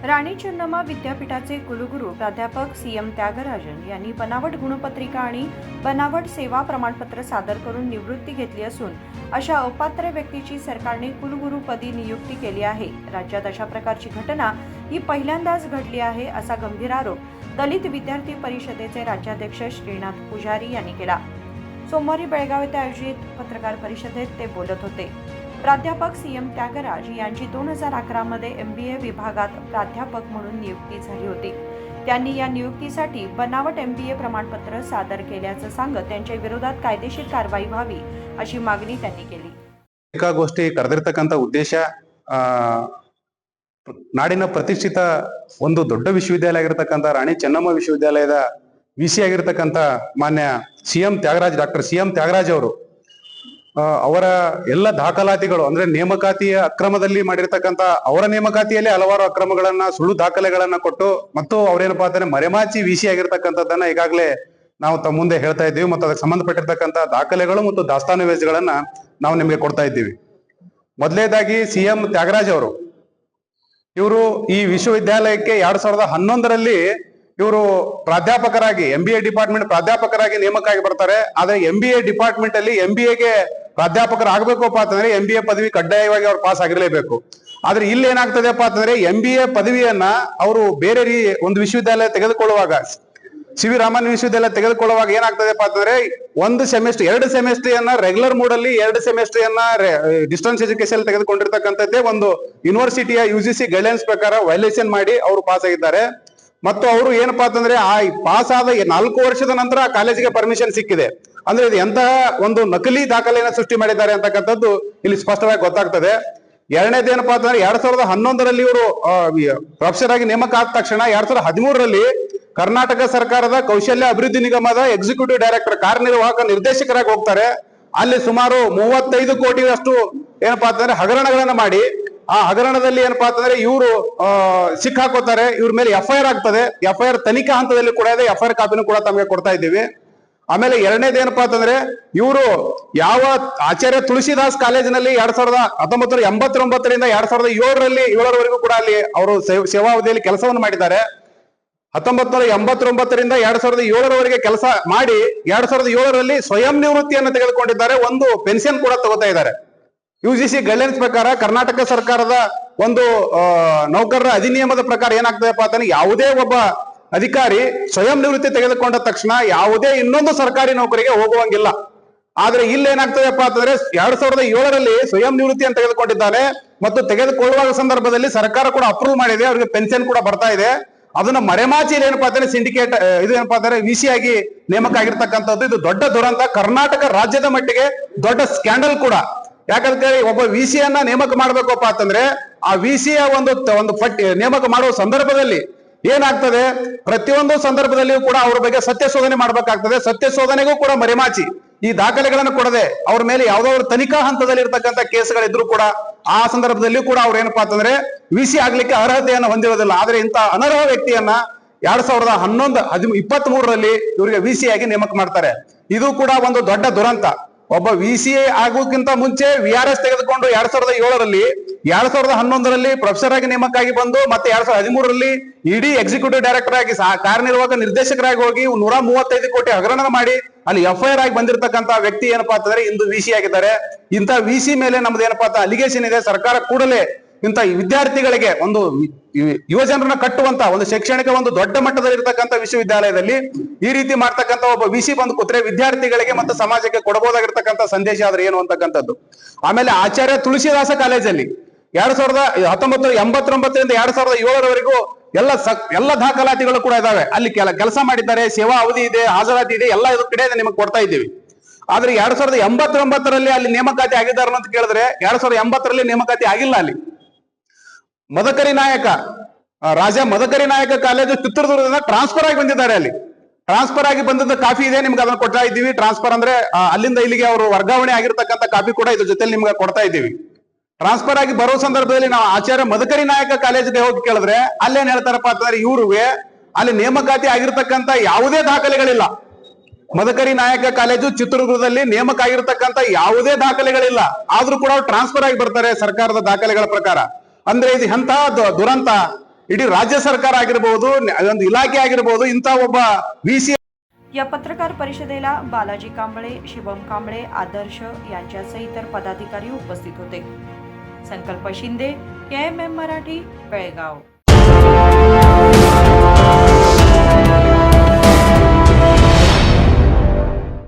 राणी चेन्नम्मा विद्यापीठाचे कुलगुरू प्राध्यापक CM त्यागराजन यांनी बनावट गुणपत्रिका आणि बनावट सेवा प्रमाणपत्र सादर करून निवृत्ती घेतली असून अशा अपात्र व्यक्तीची सरकारने कुलगुरूपदी नियुक्ती केली आहे। राज्यात अशा प्रकारची घटना ही पहिल्यांदाच घडली आहे, असा गंभीर आरोप दलित विद्यार्थी परिषदेचे राज्याध्यक्ष श्रीनाथ पुजारी यांनी केला। सोमवारी बेळगाव येथे आयोजित पत्रकार परिषदेत ते बोलत होते। प्राध्यापक CM त्यागराज यांची 2011 मध्ये MBA विभागात प्राध्यापक म्हणून नियुक्ती झाली होती। त्यांनी या नियुक्तीसाठी बनावट MBA प्रमाणपत्र सादर केल्याचं सांगत त्यांच्या विरोधात कायदेशीर कारवाई व्हावी अशी मागणी त्यांनी केली। एका गोष्टी ಕರೆದಿರತಕ್ಕಂತ ಉದ್ದೇಶ ನಾಡಿನ ಪ್ರತಿಷ್ಠಿತ ಒಂದು ದೊಡ್ಡ ವಿಶ್ವವಿದ್ಯಾಲಯ ಆಗಿರತಕ್ಕಂತ ರಾಣಿ ಚೆನ್ನಮ್ಮ ವಿಶ್ವವಿದ್ಯಾಲಯದ VC ಆಗಿರತಕ್ಕಂತ ಮಾನ್ಯ CM Thyagaraj doctor CM Thyagaraj ಅವರು ಅವರ ಎಲ್ಲ ದಾಖಲಾತಿಗಳು ಅಂದ್ರೆ ನೇಮಕಾತಿಯ ಅಕ್ರಮದಲ್ಲಿ ಮಾಡಿರ್ತಕ್ಕಂತ ಅವರ ನೇಮಕಾತಿಯಲ್ಲಿ ಹಲವಾರು ಅಕ್ರಮಗಳನ್ನ ಸುಳ್ಳು ದಾಖಲೆಗಳನ್ನ ಕೊಟ್ಟು ಮತ್ತು ಅವರೇನಪ್ಪಾ ಅಂತಂದ್ರೆ ಮರೆಮಾಚಿ VC ಆಗಿರ್ತಕ್ಕಂಥದ್ದನ್ನ ಈಗಾಗಲೇ ನಾವು ತಮ್ಮ ಮುಂದೆ ಹೇಳ್ತಾ ಇದ್ದೀವಿ ಮತ್ತು ಅದಕ್ಕೆ ಸಂಬಂಧಪಟ್ಟಿರ್ತಕ್ಕಂಥ ದಾಖಲೆಗಳು ಮತ್ತು ದಾಸ್ತಾನುವೇಜುಗಳನ್ನ ನಾವು ನಿಮಗೆ ಕೊಡ್ತಾ ಇದ್ದೀವಿ। ಮೊದಲನೇದಾಗಿ CM ತ್ಯಾಗರಾಜ್ ಅವರು ಇವರು ಈ ವಿಶ್ವವಿದ್ಯಾಲಯಕ್ಕೆ 2011ರಲ್ಲಿ ಇವರು ಪ್ರಾಧ್ಯಾಪಕರಾಗಿ MBA ಡಿಪಾರ್ಟ್ಮೆಂಟ್ ಪ್ರಾಧ್ಯಾಪಕರಾಗಿ ನೇಮಕ ಆಗಿ ಬರ್ತಾರೆ। ಆದ್ರೆ MBA ಡಿಪಾರ್ಟ್ಮೆಂಟ್ ಅಲ್ಲಿ MBAಗೆ ಪ್ರಾಧ್ಯಾಪಕರಾಗಬೇಕಪ್ಪ ಅಂತಂದ್ರೆ MBA ಪದವಿ ಕಡ್ಡಾಯವಾಗಿ ಅವ್ರು ಪಾಸ್ ಆಗಿರಲೇಬೇಕು। ಆದ್ರೆ ಇಲ್ಲಿ ಏನಾಗ್ತದೆಪ್ಪ ಅಂತಂದ್ರೆ MBA ಪದವಿಯನ್ನ ಅವರು ಬೇರೆ ಒಂದು ವಿಶ್ವವಿದ್ಯಾಲಯ ತೆಗೆದುಕೊಳ್ಳುವಾಗ CV ರಾಮನ್ ವಿಶ್ವವಿದ್ಯಾಲಯ ತೆಗೆದುಕೊಳ್ಳುವಾಗ ಏನಾಗ್ತದೆಪ್ಪ ಅಂತಂದ್ರೆ ಒಂದು ಸೆಮಿಸ್ಟರ್ 2 ಸೆಮಿಸ್ಟರ್ ರೆಗ್ಯುಲರ್ ಮೋಡ್ ಅಲ್ಲಿ 2 ಸೆಮಿಸ್ಟರ್ ಡಿಸ್ಟೆನ್ಸ್ ಎಜುಕೇಶನ್ ತೆಗೆದುಕೊಂಡಿರ್ತಕ್ಕಂಥದ್ದೇ ಒಂದು ಯೂನಿವರ್ಸಿಟಿಯ UGC ಗೈಡ್ಲೈನ್ಸ್ ಪ್ರಕಾರ ವೈಲೇಷನ್ ಮಾಡಿ ಅವರು ಪಾಸ್ ಆಗಿದ್ದಾರೆ। ಮತ್ತು ಅವರು ಏನಪ್ಪಾ ಅಂತಂದ್ರೆ ಆ ಪಾಸ್ ಆದ 4 ವರ್ಷದ ನಂತರ ಆ ಕಾಲೇಜಿಗೆ ಪರ್ಮಿಷನ್ ಸಿಕ್ಕಿದೆ। ಅಂದ್ರೆ ಇದು ಎಂತಹ ಒಂದು ನಕಲಿ ದಾಖಲೆಯನ್ನು ಸೃಷ್ಟಿ ಮಾಡಿದ್ದಾರೆ ಅಂತಕ್ಕಂಥದ್ದು ಇಲ್ಲಿ ಸ್ಪಷ್ಟವಾಗಿ ಗೊತ್ತಾಗ್ತದೆ। ಎರಡನೇದು ಏನಪ್ಪಾ ಅಂತಂದ್ರೆ 2011ರಲ್ಲಿ ಇವರು ಪ್ರೊಫೆಸರ್ ಆಗಿ ನೇಮಕ ಆದ ತಕ್ಷಣ 2013ರಲ್ಲಿ ಕರ್ನಾಟಕ ಸರ್ಕಾರದ ಕೌಶಲ್ಯ ಅಭಿವೃದ್ಧಿ ನಿಗಮದ ಎಕ್ಸಿಕ್ಯೂಟಿವ್ ಡೈರೆಕ್ಟರ್ ಕಾರ್ಯನಿರ್ವಾಹಕ ನಿರ್ದೇಶಕರಾಗಿ ಹೋಗ್ತಾರೆ। ಅಲ್ಲಿ ಸುಮಾರು 35 ಕೋಟಿಯಷ್ಟು ಏನಪ್ಪಾ ಅಂತಂದ್ರೆ ಹಗರಣಗಳನ್ನ ಮಾಡಿ ಆ ಹಗರಣದಲ್ಲಿ ಏನಪ್ಪಾ ಅಂತಂದ್ರೆ ಇವರು ಸಿಕ್ಕಾಕೋತಾರೆ। ಇವ್ರ ಮೇಲೆ FIR ಆಗ್ತದೆ। FIR ತನಿಖಾ ಹಂತದಲ್ಲಿ ಕೂಡ ಇದೆ। FIR ಕಾಪಿನೂ ಕೂಡ ತಮಗೆ ಕೊಡ್ತಾ ಇದ್ದೀವಿ। ಆಮೇಲೆ ಎರಡನೇದು ಏನಪ್ಪಾ ಅಂತಂದ್ರೆ ಇವರು ಯಾವ ಆಚಾರ್ಯ ತುಳಸಿದಾಸ್ ಕಾಲೇಜಿನಲ್ಲಿ 1989ರಿಂದ 2007ರಲ್ಲಿ 7ರವರೆಗೂ ಕೂಡ ಅಲ್ಲಿ ಅವರು ಸೇವಾವಧಿಯಲ್ಲಿ ಕೆಲಸವನ್ನು ಮಾಡಿದ್ದಾರೆ। 1989ರಿಂದ 2007ರವರೆಗೆ ಕೆಲಸ ಮಾಡಿ 2007ರಲ್ಲಿ ಸ್ವಯಂ ನಿವೃತ್ತಿಯನ್ನು ತೆಗೆದುಕೊಂಡಿದ್ದಾರೆ। ಒಂದು ಪೆನ್ಷನ್ ಕೂಡ ತಗೋತಾ ಇದ್ದಾರೆ। UGC ಗೈಡ್ಲೈನ್ಸ್ ಪ್ರಕಾರ ಕರ್ನಾಟಕ ಸರ್ಕಾರದ ಒಂದು ನೌಕರರ ಅಧಿನಿಯಮದ ಪ್ರಕಾರ ಏನಾಗ್ತದೆಪ್ಪ ಅಂತಂದ್ರೆ ಯಾವುದೇ ಒಬ್ಬ ಅಧಿಕಾರಿ ಸ್ವಯಂ ನಿವೃತ್ತಿ ತೆಗೆದುಕೊಂಡ ತಕ್ಷಣ ಯಾವುದೇ ಇನ್ನೊಂದು ಸರ್ಕಾರಿ ನೌಕರಿಗೆ ಹೋಗುವಂಗಿಲ್ಲ। ಆದ್ರೆ ಇಲ್ಲಿ ಏನಾಗ್ತದೆಪ್ಪ ಅಂತಂದ್ರೆ 2007ರಲ್ಲಿ ಸ್ವಯಂ ನಿವೃತ್ತಿಯನ್ನು ತೆಗೆದುಕೊಂಡಿದ್ದಾನೆ ಮತ್ತು ತೆಗೆದುಕೊಳ್ಳುವ ಸಂದರ್ಭದಲ್ಲಿ ಸರ್ಕಾರ ಕೂಡ ಅಪ್ರೂವ್ ಮಾಡಿದೆ, ಅವರಿಗೆ ಪೆನ್ಷನ್ ಕೂಡ ಬರ್ತಾ ಇದೆ। ಅದನ್ನ ಮರೆಮಾಚಿ ಏನಪ್ಪಾ ಅಂತಂದ್ರೆ ಸಿಂಡಿಕೇಟ್ ಇದು ಏನಪ್ಪಾ ಅಂತಂದ್ರೆ VC ಆಗಿ ನೇಮಕ ಆಗಿರ್ತಕ್ಕಂಥದ್ದು ಇದು ದೊಡ್ಡ ದುರಂತ, ಕರ್ನಾಟಕ ರಾಜ್ಯದ ಮಟ್ಟಿಗೆ ದೊಡ್ಡ ಸ್ಕ್ಯಾಂಡಲ್ ಕೂಡ। ಯಾಕಂದ್ರೆ ಒಬ್ಬ VC ಅನ್ನ ನೇಮಕ ಮಾಡ್ಬೇಕಪ್ಪ ಅಂತಂದ್ರೆ ಆ VC ಒಂದು ಪಟ್ಟಿ ನೇಮಕ ಮಾಡುವ ಸಂದರ್ಭದಲ್ಲಿ ಏನಾಗ್ತದೆ, ಪ್ರತಿಯೊಂದು ಸಂದರ್ಭದಲ್ಲಿಯೂ ಕೂಡ ಅವ್ರ ಬಗ್ಗೆ ಸತ್ಯ ಶೋಧನೆ ಮಾಡ್ಬೇಕಾಗ್ತದೆ। ಸತ್ಯ ಶೋಧನೆಗೂ ಕೂಡ ಮರೆಮಾಚಿ ಈ ದಾಖಲೆಗಳನ್ನು ಕೊಡದೆ ಅವ್ರ ಮೇಲೆ ಯಾವ್ದಾದ್ರು ತನಿಖಾ ಹಂತದಲ್ಲಿ ಇರ್ತಕ್ಕಂಥ ಕೇಸ್ಗಳಿದ್ರು ಕೂಡ ಆ ಸಂದರ್ಭದಲ್ಲಿಯೂ ಕೂಡ ಅವ್ರು ಏನಪ್ಪಾ ಅಂತಂದ್ರೆ VC ಆಗ್ಲಿಕ್ಕೆ ಅರ್ಹತೆಯನ್ನು ಹೊಂದಿರೋದಿಲ್ಲ। ಆದ್ರೆ ಇಂತ ಅನರ್ಹ ವ್ಯಕ್ತಿಯನ್ನ 2023ರಲ್ಲಿ ಇವರಿಗೆ VC ಆಗಿ ನೇಮಕ ಮಾಡ್ತಾರೆ। ಇದು ಕೂಡ ಒಂದು ದೊಡ್ಡ ದುರಂತ। ಒಬ್ಬ VC ಆಗೋಕ್ಕಿಂತ ಮುಂಚೆ VRS ತೆಗೆದುಕೊಂಡು 2007ರಲ್ಲಿ 2011ರಲ್ಲಿ ಪ್ರೊಫೆಸರ್ ಆಗಿ ನೇಮಕ ಆಗಿ ಬಂದು ಮತ್ತೆ 2013ರಲ್ಲಿ ಇಡೀ ಎಕ್ಸಿಕ್ಯೂಟಿವ್ ಡೈರೆಕ್ಟರ್ ಆಗಿ ಕಾರ್ಯನಿರ್ವಾಹಕ ನಿರ್ದೇಶಕರಾಗಿ ಹೋಗಿ 135 ಕೋಟಿ ಹಗರಣ ಮಾಡಿ ಅಲ್ಲಿ FIR ಆಗಿ ಬಂದಿರತಕ್ಕಂತ ವ್ಯಕ್ತಿ ಏನಪ್ಪಾ ಅಂತಂದ್ರೆ ಇಂದು VC ಆಗಿದ್ದಾರೆ। ಇಂಥ VC ಮೇಲೆ ನಮ್ದು ಏನಪ್ಪಾ ಅಂತ ಅಲಿಗೇಷನ್ ಇದೆ। ಸರ್ಕಾರ ಕೂಡಲೇ ಇಂಥ ವಿದ್ಯಾರ್ಥಿಗಳಿಗೆ ಒಂದು ಯುವಜನರನ್ನ ಕಟ್ಟುವಂತ ಒಂದು ಶೈಕ್ಷಣಿಕ ಒಂದು ದೊಡ್ಡ ಮಟ್ಟದಲ್ಲಿ ಇರ್ತಕ್ಕಂಥ ವಿಶ್ವವಿದ್ಯಾಲಯದಲ್ಲಿ ಈ ರೀತಿ ಮಾಡ್ತಕ್ಕಂಥ ಒಬ್ಬ VC ಬಂದು ಕೂತ್ರೆ ವಿದ್ಯಾರ್ಥಿಗಳಿಗೆ ಮತ್ತು ಸಮಾಜಕ್ಕೆ ಕೊಡಬಹುದಾಗಿರ್ತಕ್ಕಂಥ ಸಂದೇಶ ಆದ್ರೆ ಏನು ಅಂತಕ್ಕಂಥದ್ದು। ಆಮೇಲೆ ಆಚಾರ್ಯ ತುಳಸಿದಾಸ ಕಾಲೇಜಲ್ಲಿ 1989ರಿಂದ 2007ರವರೆಗೂ ಎಲ್ಲ ದಾಖಲಾತಿಗಳು ಕೂಡ ಇದಾವೆ। ಅಲ್ಲಿ ಕೆಲಸ ಮಾಡಿದ್ದಾರೆ, ಸೇವಾ ಅವಧಿ ಇದೆ, ಹಾಜರಾತಿ ಇದೆ, ಎಲ್ಲ ಇದು ಕಡೆ ನಿಮಗೆ ಕೊಡ್ತಾ ಇದ್ದೀವಿ। ಆದ್ರೆ 2089ರಲ್ಲಿ ಅಲ್ಲಿ ನೇಮಕಾತಿ ಆಗಿದ್ದಾರೆ ಅಂತ ಕೇಳಿದ್ರೆ 2080ರಲ್ಲಿ ನೇಮಕಾತಿ ಆಗಿಲ್ಲ। ಅಲ್ಲಿ ಮದಕರಿ ನಾಯಕ ರಾಜ ಮದಕರಿ ನಾಯಕ ಕಾಲೇಜು ಚಿತ್ರದುರ್ಗದಿಂದ ಟ್ರಾನ್ಸ್ಫರ್ ಆಗಿ ಬಂದಿದ್ದಾರೆ। ಅಲ್ಲಿ ಟ್ರಾನ್ಸ್ಫರ್ ಆಗಿ ಬಂದದ್ದು ಕಾಪಿ ಇದೆ, ನಿಮ್ಗೆ ಅದನ್ನ ಕೊಡ್ತಾ ಇದ್ದೀವಿ। ಟ್ರಾನ್ಸ್ಫರ್ ಅಂದ್ರೆ ಅಲ್ಲಿಂದ ಇಲ್ಲಿಗೆ ಅವರು ವರ್ಗಾವಣೆ ಆಗಿರ್ತಕ್ಕಂಥ ಕಾಪಿ ಕೂಡ ಇದ್ರ ಜೊತೆ ನಿಮ್ಗೆ ಕೊಡ್ತಾ ಇದ್ದೀವಿ। ಟ್ರಾನ್ಸ್ಫರ್ ಆಗಿ ಬರೋ ಸಂದರ್ಭದಲ್ಲಿ ನಾವು ಆಚಾರ್ಯ ಮದಕರಿ ನಾಯಕ ಕಾಲೇಜಿಗೆ ಹೋಗಿ ಕೇಳಿದ್ರೆ ಅಲ್ಲೇನ್ ಹೇಳ್ತಾರಪ್ಪ ಅಂತಂದ್ರೆ ಇವ್ರಿಗೆ ಅಲ್ಲಿ ನೇಮಕಾತಿ ಆಗಿರ್ತಕ್ಕಂಥ ಯಾವುದೇ ದಾಖಲೆಗಳಿಲ್ಲ। ಮದಕರಿ ನಾಯಕ ಕಾಲೇಜು ಚಿತ್ರದುರ್ಗದಲ್ಲಿ ನೇಮಕ ಆಗಿರ್ತಕ್ಕಂಥ ಯಾವುದೇ ದಾಖಲೆಗಳಿಲ್ಲ, ಆದ್ರೂ ಕೂಡ ಟ್ರಾನ್ಸ್ಫರ್ ಆಗಿ ಬರ್ತಾರೆ ಸರ್ಕಾರದ ದಾಖಲೆಗಳ ಪ್ರಕಾರ। ಅಂದ್ರೆ ಇದು ಎಂತಹ ದುರಂತ, ಇಡೀ ರಾಜ್ಯ ಸರ್ಕಾರ ಆಗಿರಬಹುದು, ಒಂದು ಇಲಾಖೆ ಆಗಿರಬಹುದು, ಇಂಥ ಒಬ್ಬ VC या पत्रकार परिषदेला बालाजी कांबळे, शिवम कांबळे, आदर्श यांच्यासह इतर पदाधिकारी उपस्थित होते. संकल्प शिंदे, KMM मराठी, बेळगाव.